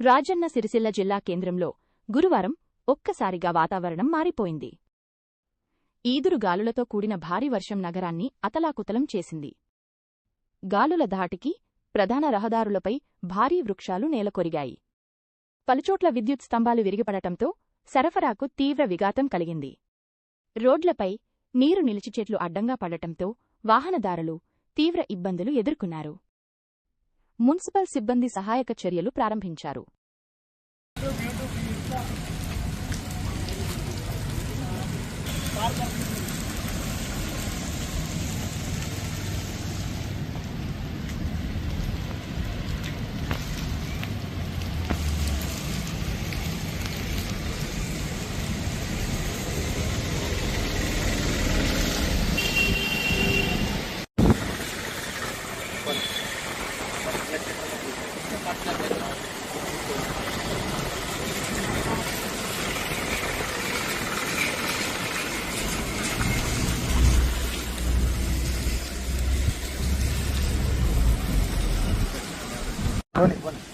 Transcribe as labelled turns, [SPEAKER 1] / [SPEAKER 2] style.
[SPEAKER 1] రాజన్న సిరిసిల్ల జిల్లా కేంద్రంలో గురువారం ఒక్కసారిగా వాతావరణం మారిపోయింది. ఈదురుగాలులతో కూడిన భారీ వర్షం నగరాన్ని అతలాకుతలం చేసింది. గాలుల ధాటికి ప్రధాన రహదారులపై భారీ వృక్షాలు నేలకొరిగాయి. పలుచోట్ల విద్యుత్ స్తంభాలు విరిగిపడటంతో సరఫరాకు తీవ్ర విఘాతం కలిగింది. రోడ్లపై నీరు నిలిచి చెట్లు అడ్డంగా పడటంతో వాహనదారులు తీవ్ర ఇబ్బందులు ఎదుర్కొన్నారు. మున్సిపల్ సిబ్బంది సహాయక చర్యలు ప్రారంభించారు.
[SPEAKER 2] Boleh.